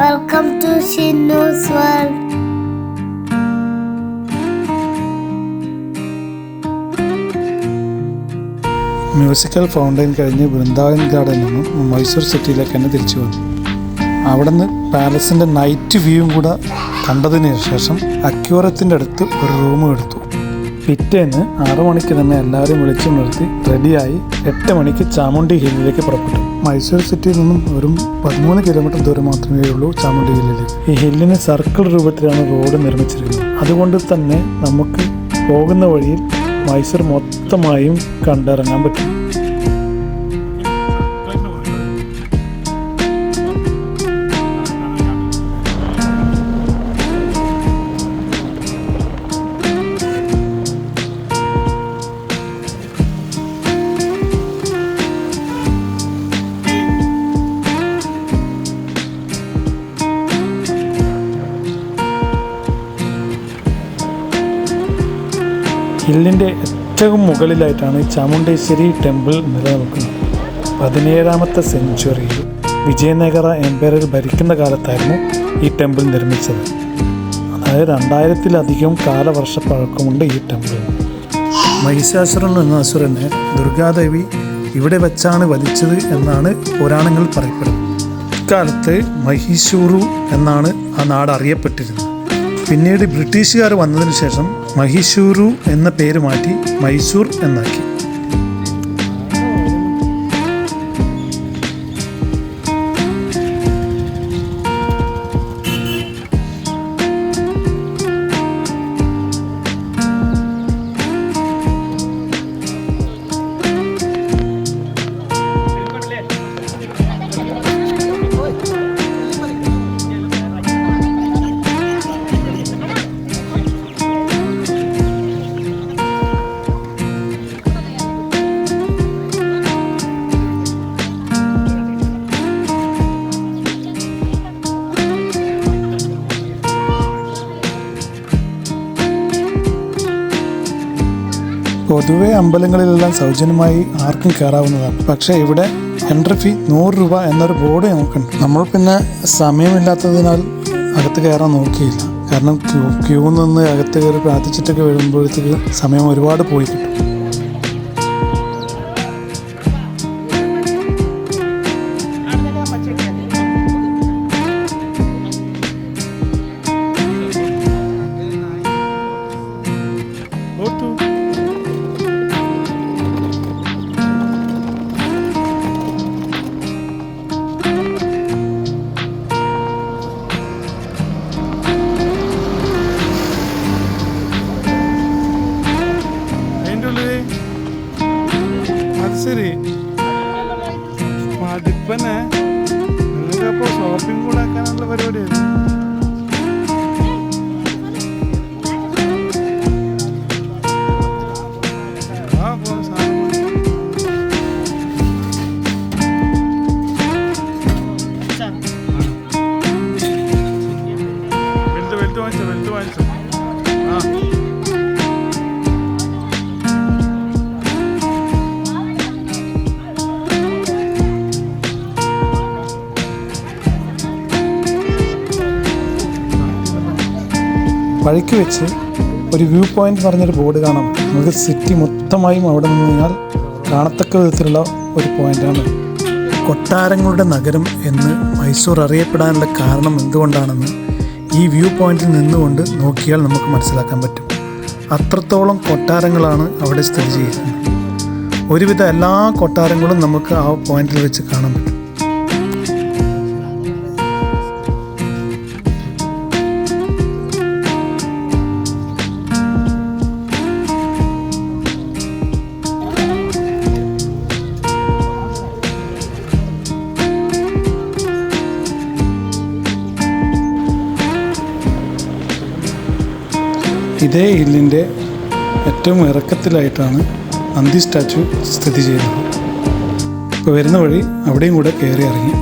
Welcome to Shinu's World. Musical fountain കഴിഞ്ഞ് വൃന്ദാവൻ ഗാർഡനിൽ നിന്നും മൈസൂർ സിറ്റിയിലേക്ക് തന്നെ തിരിച്ചു വന്നു. അവിടെ നിന്ന് പാലസിൻ്റെ നൈറ്റ് വ്യൂവും കൂടെ കണ്ടതിന് ശേഷം അക്യൂറത്തിൻ്റെ അടുത്ത് ഒരു റൂം എടുത്തു. പിറ്റേന്ന് 6 മണിക്ക് തന്നെ എല്ലാവരും വിളിച്ചു നിർത്തി റെഡിയായി 8 മണിക്ക് ചാമുണ്ഡി ഹില്ലിലേക്ക് പുറപ്പെട്ടു. മൈസൂർ സിറ്റിയിൽ നിന്നും ഒരു 13 കിലോമീറ്റർ ദൂരം മാത്രമേ ഉള്ളൂ ചാമുണ്ഡി ഹില്ലിലേക്ക്. ഈ ഹില്ലിന് സർക്കിൾ രൂപത്തിലാണ് റോഡ് നിർമ്മിച്ചിരിക്കുന്നത്. അതുകൊണ്ട് തന്നെ നമുക്ക് പോകുന്ന വഴിയിൽ മൈസൂർ മൊത്തമായും കണ്ടിറങ്ങാൻ പറ്റും. ഹില്ലിൻ്റെ ഏറ്റവും മുകളിലായിട്ടാണ് ചാമുണ്ടേശ്വരി ടെമ്പിൾ നിലനിൽക്കുന്നത്. 17ാമത്തെ സെഞ്ച്വറിയിൽ വിജയനഗര എംപയർ ഭരിക്കുന്ന കാലത്തായിരുന്നു ഈ ടെമ്പിൾ നിർമ്മിച്ചത്. അതായത് 2000-ലധികം കാലവർഷ പഴക്കമുണ്ട് ഈ ടെമ്പിൾ. മഹിഷാസുരൻ എന്ന അസുരനെ ദുർഗാദേവി ഇവിടെ വെച്ചാണ് വധിച്ചത് എന്നാണ് പുരാണങ്ങൾ പറയപ്പെടുന്നത്. ഇക്കാലത്ത് മഹീശൂരു എന്നാണ് ആ നാട് അറിയപ്പെട്ടിരുന്നത്. പിന്നീട് ബ്രിട്ടീഷുകാർ വന്നതിന് ശേഷം മഹീശൂരു എന്ന പേര് മാറ്റി മൈസൂർ എന്നാക്കി. പൊതുവെ അമ്പലങ്ങളിലെല്ലാം സൗജന്യമായി ആർക്കും കയറാവുന്നതാണ്. പക്ഷേ ഇവിടെ എൻട്രി ഫീ 100 രൂപ എന്നൊരു ബോർഡ് നമുക്കുണ്ട്. നമ്മൾ പിന്നെ സമയമില്ലാത്തതിനാൽ അകത്ത് കയറാൻ നോക്കിയില്ല. കാരണം ക്യൂ നിന്ന് അകത്ത് കയറി പ്രാർത്ഥിച്ചിട്ടൊക്കെ വരുമ്പോഴത്തേക്ക് സമയം ഒരുപാട് പോയി കിട്ടും. ശരി, മടുപ്പന്നെ. നിങ്ങൾക്കപ്പോൾ ഷോപ്പിംഗ് കൂടെ ആക്കാനുള്ള പരിപാടിയായിരുന്നു. വെൽത്ത് വാങ്ങിച്ചോ. വഴിക്ക് വെച്ച് ഒരു വ്യൂ പോയിന്റ് പറഞ്ഞൊരു ബോർഡ് കാണാം. നമുക്ക് സിറ്റി മൊത്തമായും അവിടെ നിന്ന് കഴിഞ്ഞാൽ കാണത്തക്ക വിധത്തിലുള്ള ഒരു പോയിന്റാണ്. കൊട്ടാരങ്ങളുടെ നഗരം എന്ന് മൈസൂർ അറിയപ്പെടാനുള്ള കാരണം എന്തുകൊണ്ടാണെന്ന് ഈ വ്യൂ പോയിന്റിൽ നിന്നുകൊണ്ട് നോക്കിയാൽ നമുക്ക് മനസ്സിലാക്കാൻ പറ്റും. അത്രത്തോളം കൊട്ടാരങ്ങളാണ് അവിടെ സ്ഥിതി ചെയ്യുന്നത്. ഒരുവിധ എല്ലാ കൊട്ടാരങ്ങളും നമുക്ക് ആ പോയിന്റിൽ വെച്ച് കാണാൻ പറ്റും. ഇതേ ഹില്ലിൻ്റെ ഏറ്റവും ഇറക്കത്തിലായിട്ടാണ് നന്ദി സ്റ്റാച്ചു സ്ഥിതി ചെയ്യുന്നത്. ഇപ്പോൾ വരുന്ന വഴി അവിടെയും കൂടെ കയറി ഇറങ്ങി